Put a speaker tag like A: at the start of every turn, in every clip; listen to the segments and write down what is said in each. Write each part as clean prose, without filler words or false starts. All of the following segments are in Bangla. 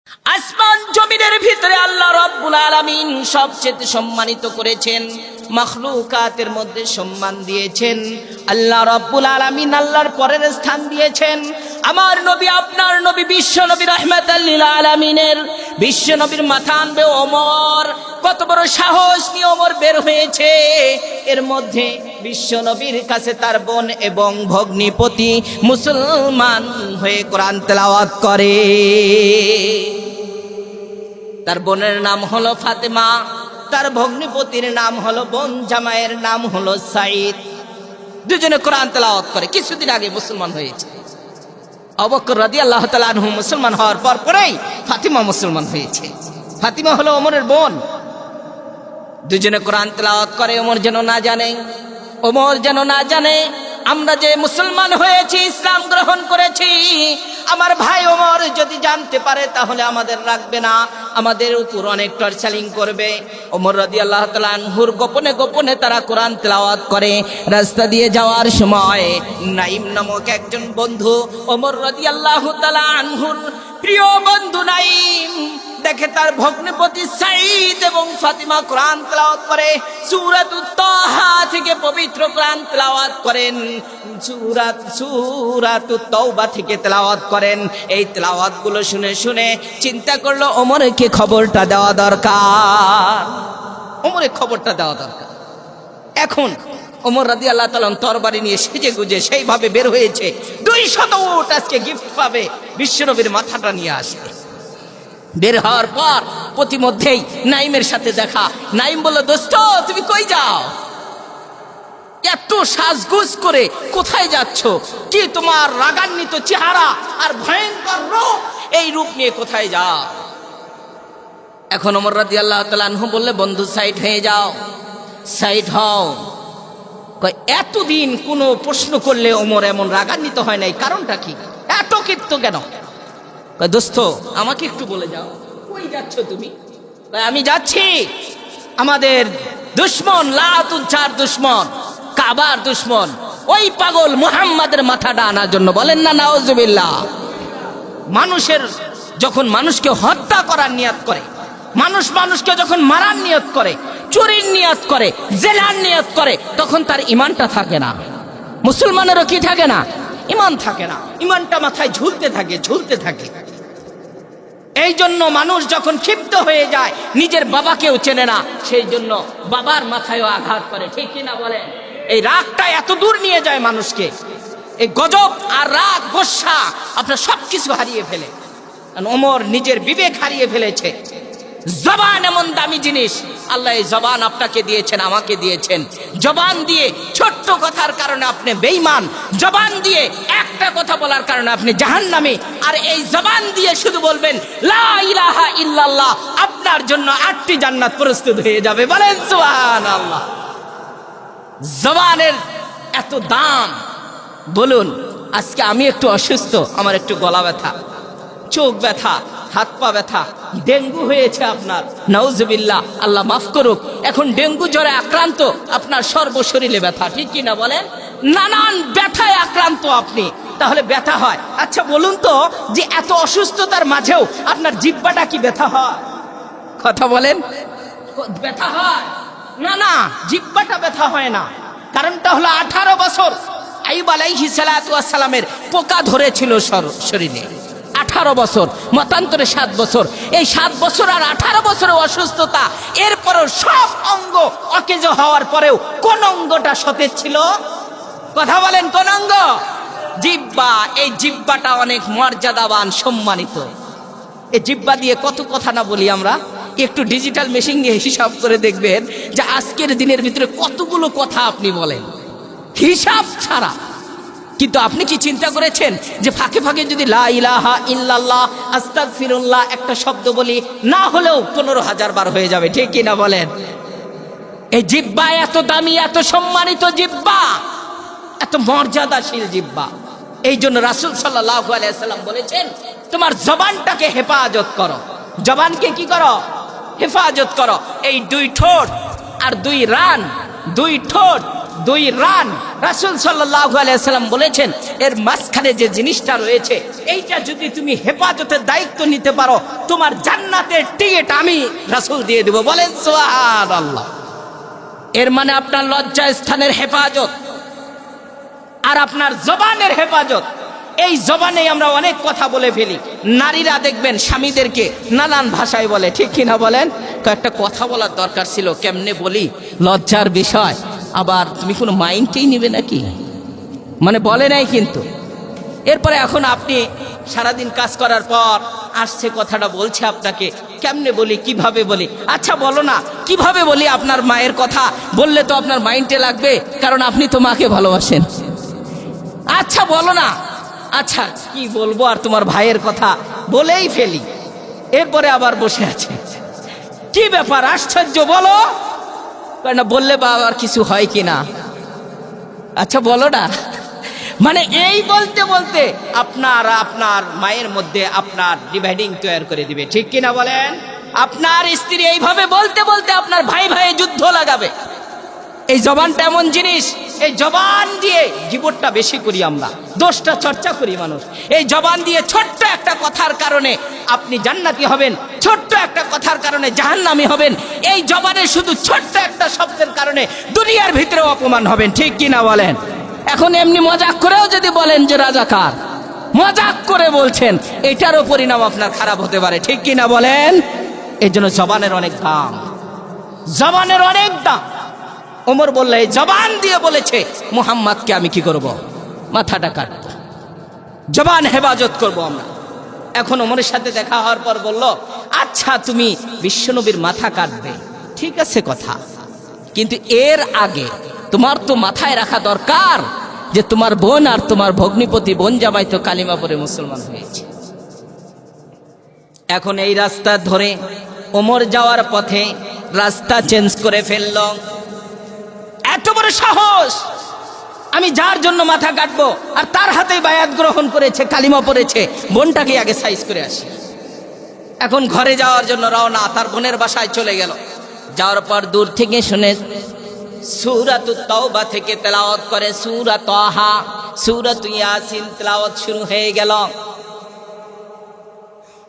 A: আসমান জমিনের ভিতরে আল্লাহ রাব্বুল আলামিন সবচেয়ে সম্মানিত করেছেন, মাখলুকাতের মধ্যে সম্মান দিয়েছেন। আল্লাহ রাব্বুল আলামিন আল্লাহর পরের স্থান দিয়েছেন আমার নবী, আপনার নবী, বিশ্ব নবী রাহমাতাল লিল আলামিনের। বিশ্ব নবীর মাথা আনবে ওমর। কত বড় সাহস নিয়ে ওমর বের হয়েছে। এর মধ্যে বিশ্ব নবীর কাছে তার বোন এবং ভগ্নিপতি মুসলমান হয়ে কোরআন তেলাওয়াত করে। তার বোনের নাম হলো ফাতেমা, তার ভগ্নিপতির নাম হলো বোন জামাইয়ের নাম হলো সাইদ। দুজনে কোরআন তেলাওয়াত করে। কিছুদিন আগে মুসলমান হয়েছে। আবু বকর রাদিয়াল্লাহু তাআলা আনহু মুসলমান হওয়ার পরেই ফাতিমা মুসলমান হয়েছে। ফাতিমা হলো ওমরের বোন। দুজনে কোরআন তেলাওয়াত করে। ওমর যেন না জানে আমরা যে মুসলমান হয়েছি, ইসলাম গ্রহণ করেছি। আমার ভাই ওমর যদি জানতে পারে তাহলে আমাদের রাখবে না, আমাদের উপর অনেক টর্চারিং করবে। ওমর রাদিয়াল্লাহু তাআলা আনহুর গোপনে গোপনে তারা কোরআন তেলাওয়াত করে। রাস্তা দিয়ে যাওয়ার সময় নাইম নামক একজন বন্ধু, ওমর রাদিয়াল্লাহু তাআলা আনহুর প্রিয় বন্ধু নাইম, দেখে তার ভগ্নিপতি সাইদ এবং ফাতিমা কোরআন তেলাওয়াত করে। সূরাতুত তাহা থেকে পবিত্র কোরআন তেলাওয়াত করেন, সূরাতুত তাওবা থেকে তেলাওয়াত করেন। এই তেলাওয়াতগুলো শুনে শুনে চিন্তা করলো ওমরকে খবরটা দেওয়া দরকার, ওমরের খবরটা দেওয়া দরকার। এখন ওমর রাদিয়াল্লাহু তাআলা তরবারি নিয়ে সেজে গুজে সেইভাবে বের হয়েছে। 200 উট আজকে গিফট পাবে, বিশ্বনবীর মাথাটা নিয়ে আসবে। বের হওয়ার পর প্রতিমধ্যেই নাইমের সাথে দেখা। নাইম বলল, দোস্ত তুমি কই যাও? এত সাজগুজ করে কোথায় যাচ্ছ? কি তোমার রাগান্বিত চেহারা আর ভয়ঙ্কর রূপ, এই রূপ নিয়ে কোথায় যাও? এখন ওমর রাদিয়াল্লাহু তাআলা আনহু বললে, বন্ধু সাইড হয়ে যাও, সাইড হও। এতদিন কোনো প্রশ্ন করলে ওমর এমন রাগান্বিত হয় নাই, কারণটা কি? এত ক্ষিপ্ত কেন? দোস্ত আমাকে একটু বলে যাও, কই যাচ্ছ তুমি? আমি যাচ্ছি আমাদের দুশ্মন, লাতুজ্জার দুশ্মন, কাবার দুশ্মন, ওই পাগল মুহাম্মাদের মাথাটা আনার জন্য। বলেন না নাউজুবিল্লাহ। মানুষের যখন মানুষকে হত্যা করার নিয়ত করে, মানুষকে যখন মারার নিয়ত করে, চুরির নিয়ত করে, জেলার নিয়ত করে, তখন তার ঈমানটা থাকে না। মুসলমানেরও কি থাকে না? ঈমান থাকে না। ঈমানটা মাথায় ঝুলতে থাকে। এই জন্য মানুষ যখন ক্ষিপ্ত হয়ে যায় নিজের বাবাকেও চেনে না, সেই জন্য বাবার মাথায়ও আঘাত করে। ঠিক কিনা বলেন? এই রাগটা এত দূর নিয়ে যায় মানুষকে। এই গজব আর রাগ, গোসা আপনার সবকিছু হারিয়ে ফেলে। ওমর নিজের বিবেক হারিয়ে ফেলেছে। জবান এমন দামি জিনিস, আল্লাহ এই জবান আপনাকে দিয়েছেন, আমাকে দিয়েছেন। জবান দিয়ে ছোট্ট কথার কারণে আপনি বেঈমান, জবান দিয়ে একটা কথা বলার কারণে আপনি জাহান্নামী। আর এই জবান দিয়ে শুধু বলবেন লা ইলাহা ইল্লাল্লাহ, আপনার জন্য 8টি জান্নাত প্রস্তুত হয়ে যাবে। বলেন সুবহানাল্লাহ। জবানের এত দাম। বলুন, আজকে আমি একটু অসুস্থ, আমার একটু গলা ব্যথা, চোখ ব্যথা, হাত পা ব্যথা, ডেঙ্গু হয়েছে আপনার, নাউজুবিল্লাহ, আল্লাহ মাফ করুক। এখন ডেঙ্গু জ্বরে আক্রান্ত, আপনার সর্বশরীরে ব্যথা। ঠিক কিনা বলেন? নানান ব্যথায় আক্রান্ত আপনি, তাহলে ব্যথা হয়। আচ্ছা বলুন তো, যে এত অসুস্থতার মাঝেও আপনার জিহ্বাটা কি ব্যথা হয়? কথা বলেন, ব্যথা হয় না? জিহ্বাটা ব্যথা হয় না। কারণটা হলো 18 বছর আইয়ুব আলাইহিস সালাতু ওয়াস সালামের পোকা ধরেছিল শরীরে। 18 বছর, মতান্তরে 7 বছর। এই 7 বছর আর 18 বছরের অসুস্থতা, এরপরও সব অঙ্গ অকেজ হওয়ার পরেও কোন অঙ্গটা সতেজ ছিল? কথা বলেন, কোন অঙ্গ? জিহ্বা। এই জিহ্বাটা অনেক মর্যাদাবান, সম্মানিত। এই জিহ্বা দিয়ে কত কথা না বলি আমরা। একটু ডিজিটাল মেশিন নিয়ে হিসাব করে দেখবেন যে আজকের দিনের ভিতরে কতগুলো কথা আপনি বলেন হিসাব ছাড়া। কিন্তু আপনি কি চিন্তা করেছেন যে ফাঁকে ফাঁকে যদি লা ইলাহা ইল্লাল্লাহ, আস্তাগফিরুল্লাহ একটা শব্দ বলি, না হলেও 15,000 বার হয়ে যাবে? ঠিক কিনা বলেন? এই জিহ্বা এত দামি, এত সম্মানিত জিহ্বা, এত মর্যাদাশীল জিহ্বা। এই জন্য রাসূল সাল্লাল্লাহু আলাইহি ওয়াসাল্লাম বলেছেন, তোমার জবানটাকে হেফাজত করো। জবানকে কি করো? হেফাজত করো। এই 2 ঠোঁট আর 2 রান, 2 ঠোঁট 2 রান। রাসূল সাল্লাল্লাহু আলাইহি সাল্লাম বলেছেন এর মাঝখানে যে জিনিসটা রয়েছে এইটা যদি তুমি হেফাজতের দায়িত্ব নিতে পারো তোমার জান্নাতের টিকিট আমি রাসূল দিয়ে দেব। বলেন সুবহানাল্লাহ। এর মানে আপনার লজ্জা স্থানের হেফাজত আর আপনার জবানের হেফাজত। এই জবানে আমরা অনেক কথা বলে ফেলি। নারীরা দেখবেন স্বামীদেরকে নানান ভাষায় বলে, ঠিক কিনা বলেন? কয়েকটা কথা বলার দরকার ছিল, কেমনে বলি, লজ্জার বিষয়। আবার তুমি কোনো মাইন্ডেই নিবে নাকি, মানে বলে নাই কিন্তু। এরপরে এখন আপনি সারাদিন কাজ করার পর আসছে কথাটা বলছে আপনাকে, কেমনে বলি, কিভাবে বলি? আচ্ছা বলো না কিভাবে বলি। আপনার মায়ের কথা বললে তো আপনার মাইন্ডে লাগবে, কারণ আপনি তো মাকে ভালোবাসেন। আচ্ছা বলো না, আচ্ছা কি বলবো আর তোমার ভাইয়ের কথা বলেই ফেলি। এরপরে আবার বসে আছে, কি ব্যাপার আশ্চর্য, বলো না, বললে বা আবার কিছু হয় কিনা। আচ্ছা বলো না, মানে এই বলতে বলতে আপনার মায়ের মধ্যে আপনার ডিভাইডিং তৈরি করে দিবে, ঠিক কিনা বলেন? আপনার স্ত্রী এইভাবে বলতে বলতে আপনার ভাই ভাইয়ে যুদ্ধ লাগাবে। এই জবানটা এমন জিনিস, এই জবান দিয়ে জীবনটা বেশি করি আমরা, দোষটা চর্চা করি মানুষ। এই জবান দিয়ে ছোট্ট একটা কথার কারণে আপনি জান্নাতি হবেন, ছোট্ট একটা কথার কারণে জাহান্নামী হবেন। এই জবানের শুধু ছোট্ট একটা শব্দের কারণে দুনিয়ার ভিতরে অপমান হবেন, ঠিক কিনা বলেন? এখন এমনি মজাক করেও যদি বলেন যে রাজাকার, মজাক করে বলছেন, এটারও পরিণাম আপনার খারাপ হতে পারে, ঠিক কিনা বলেন? এই জন্য জবানের অনেক দাম, জবানের অনেক দাম। ওমর বললে জবান দিয়ে বলেছে মুহাম্মদকে আমি কি করব, মাথাটা কাটব, জবান হেফাজত করব আমরা। এখন ওমরের সাথে দেখা হওয়ার পর বলল, আচ্ছা তুমি বিশ্বনবীর মাথা কাটবে, ঠিক আছে কথা, কিন্তু এর আগে তোমার তো মাথায় রাখা দরকার যে তোমার বোন আর তোমার ভগ্নিপতি বোন জামাই তো কালিমা পড়ে মুসলমান হয়েছে। এখন এই রাস্তা ধরে ওমর যাওয়ার পথে রাস্তা চেঞ্জ করে ফেলল। এত বড় সাহস, আমি যার জন্য মাথা কাটবো আর তার হাতেই বায়াত গ্রহণ করেছে, কালিমা পড়েছে, বোনটাকে আগে সাইজ করে আসি। এখন ঘরে যাওয়ার জন্য রওনা, তার বোনের বাসায় চলে গেল। যাওয়ার পর দূর থেকে শুনে সূরাতুত তাওবা থেকে তেলাওয়াত করে সূরা তাহা, সূরাতু ইয়াসিন তেলাওয়াত শুরু হয়ে গেল।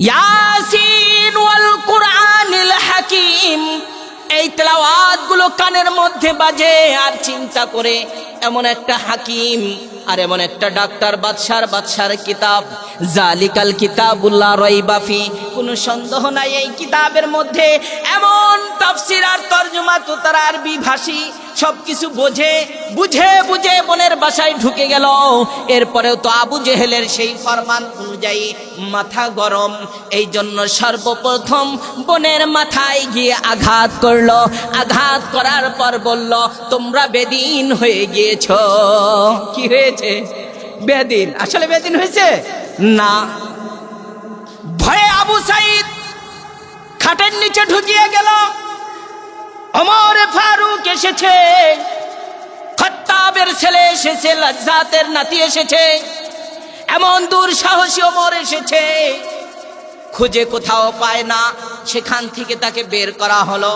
A: ইয়াসিন ওয়াল কুরআনিল হাকীম, এই তেলাওয়াত গুলো কানের মধ্যে বাজে আর চিন্তা করে এমন একটা হাকিম আর এমন একটা ডাক্তার, বাদশার কিতাব, জালিকাল কিতাবুল্লাহ রাইবা ফি, কোনো সন্দেহ নাই এই কিতাবের মধ্যে এমন তাফসীর আর তরজমা তো তারা আরবি ভাষী, সবকিছু বুঝে বোনের বাসায় ঢুকে গেল। এরপরেও তো আবু জেহেলের সেই ফরমান অনুযায়ী মাথা গরম, এই জন্য সর্বপ্রথম বোনের মাথায় গিয়ে আঘাত করলো। আঘাত করার পর বলল, তোমরা বেদিন হয়ে গিয়েছ। কি হয়েছে? বেদিন। আসলে বেদিন হয়েছে না। ভয়ে আবু সাইদ খাটের নিচে ঢুকিয়ে গেল। ওমর ফারুক এসেছে, খাত্তাবের ছেলে এসেছে, লাজ্জাতের নাতি এসেছে, এমন দূর সাহসী ওমর এসেছে, খুঁজে কোথাও পায় না। সেখান থেকে তাকে বের করা হলো।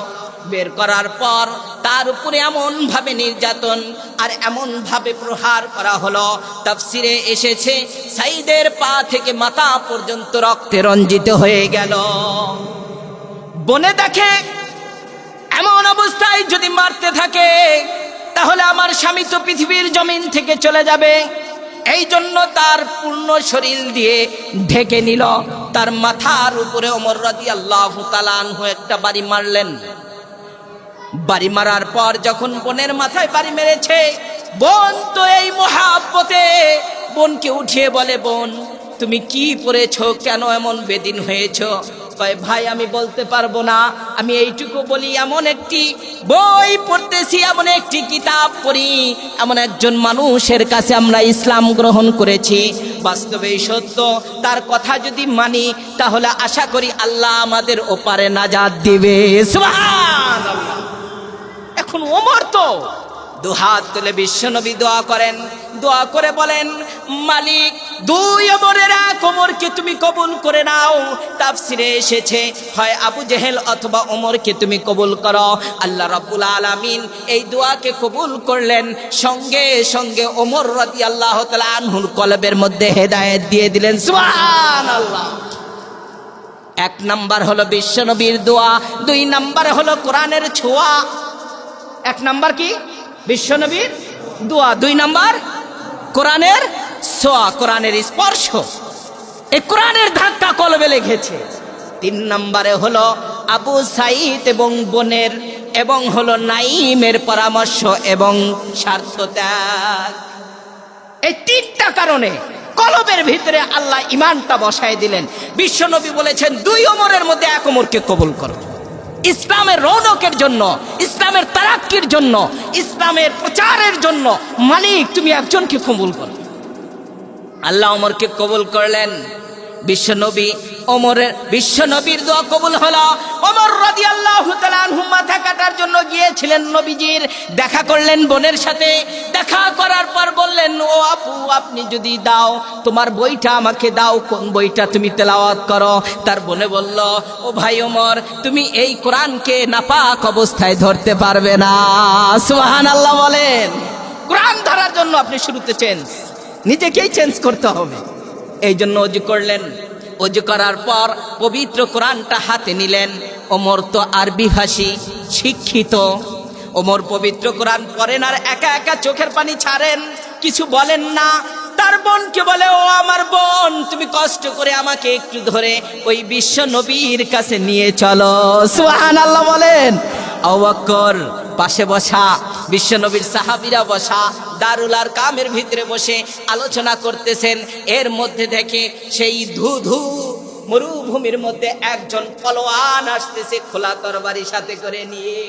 A: বের করার পর তার উপরে এমন ভাবে নির্যাতন আর এমন ভাবে প্রহার করা হলো, তাফসিরে এসেছে সাইদের পা থেকে মাথা পর্যন্ত রক্তে রঞ্জিত হয়ে গেল। বনে দেখে এমন অবস্থায় যদি মারতে থাকে তাহলে আমার স্বামী তো পৃথিবীর জমিন থেকে চলে যাবে। এই জন্য তার পূর্ণ শরীর দিয়ে ঢেকে নিল। তার মাথার উপরে ওমর রাদিয়াল্লাহু তাআলা আনহু একটা বাড়ি মারলেন। বাড়ি মারার পর যখন বোনের মাথায় বাড়ি মেরেছে, বোন তো এই মহাব্বতে বোনকে উঠিয়ে বলে, বোন তুমি কি পড়েছো, কেন এমন বেদিন হয়েছো? কয়, ভাই আমি বলতে পারবো না, আমি এইটুকু বলি এমন একটি বই পড়তেছি, এমন একটি কিতাব পড়ি, এমন একজন মানুষের কাছে আমরা ইসলাম গ্রহণ করেছি, বাস্তবেই সত্য, তার কথা যদি মানি তাহলে আশা করি আল্লাহ আমাদের ওপারে নাজাত দিবে। সুবহানাল্লাহ। এখন ওমর তো দুহাত তুলে বিশ্বনবী দোয়া করেন, দোয়া করে বলেন, মালিক দুই ওমরের এক ওমরকে তুমি কবুল করে নাও। তাফসিরে এসেছে হয় আবু জেহেল অথবা ওমরকে তুমি কবুল করো। আল্লাহ রাব্বুল আলামিন এই দোয়াকে কবুল করলেন, সঙ্গে সঙ্গে ওমর রাদিয়াল্লাহু তাআলা আনহুর কলবের মধ্যে হেদায়েত দিয়ে দিলেন। সুবহানাল্লাহ। এক নাম্বার হলো বিশ্বনবীর দোয়া, দুই নাম্বার হলো কোরআনের ছোঁয়া। এক নাম্বার কি? বিশ্বনবীর দোয়া, দুই নাম্বার কোরআনের ছোঁয়া, কোরআনের স্পর্শ, এই কোরআনের ধাক্কা কলবে লেগেছে। তিন নাম্বারে হলো আবু সাঈদ এবং বোনের এবং হলো নাঈমের পরামর্শ এবং স্বার্থ ত্যাগ। এই তিনটা কারণে কলবের ভিতরে আল্লাহ ইমানটা বসায় দিলেন। বিশ্বনবী বলেছেন দুই ওমরের মধ্যে এক ওমরকে কবুল করো। ইসলামের রৌনকের জন্য, ইসলামের তারাক্কির জন্য, ইসলামের প্রচারের জন্য মালিক তুমি একজনকে কবুল করো। আল্লাহ ওমরকে কবুল করলেন। বিশ্বনবীর দোয়া কবুল হলো। ওমর রাদিয়াল্লাহু তাআলা আনহু মাথা কাটার জন্য গিয়েছিলেন নবীজির, দেখা করলেন বোনের সাথে। দেখা করার পর বললেন, ও আপু, আপনি যদি দাও তোমার বইটা আমাকে দাও, কোন বইটা তুমি তেলাওয়াত করো। তার বোনে বলল, ও ভাই ওমর, তুমি এই কোরআনকে নাপাক অবস্থায় ধরতে পারবে না। সুবহানাল্লাহ বলেন। কোরআন ধরার জন্য আপনি শুরুতে নিজেকেই চেঞ্জ করতে হবে। এই জন্য ওযু করলেন। ওযু করার পর পবিত্র কোরআনটা হাতে নিলেন। ওমর তো আরবি ভাষী, শিক্ষিত। ওমর পবিত্র কোরআন পড়েন আর একা একা চোখের পানি ছাড়েন, কিছু বলেন না। তার বোনকে বলে, ও আমার বোন, তুমি কষ্ট করে আমাকে একটু ধরে ওই বিশ্ব নবীর কাছে নিয়ে চলো। সুবহানাল্লাহ বলেন। আবু বকর পাশে বসা, বিশ্বনবীর সাহাবীরা বসা, দারুল আরকামের ভিতরে বসে আলোচনা করতেছেন। এর মধ্যে দেখে সেই ধুধু মরুভূমির মধ্যে একজন পলোয়ান আসতেছে খোলা তরবারি সাথে করে নিয়ে।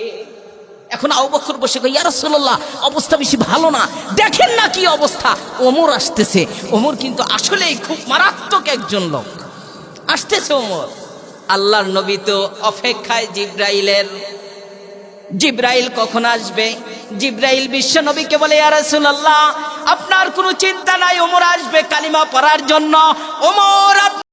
A: এখন আবু বকর বসে কয়, ইয়া রাসূলুল্লাহ, অবস্থা বেশি ভালো না, দেখেন না কি অবস্থা। ওমর আসতেছে। ওমর কিন্তু আসলেই খুব মারাত্মক একজন লোক। আসতেছে ওমর। আল্লাহর নবী তো অপেক্ষায় জিবরাইলের। জিবরাইল কখন আসবে? জিবরাইল বিশ্ব নবীকে বলে, ইয়া রাসূলুল্লাহ, আপনার কোনো চিন্তা নাই, ওমর আসবে কালিমা পড়ার জন্য। ওমর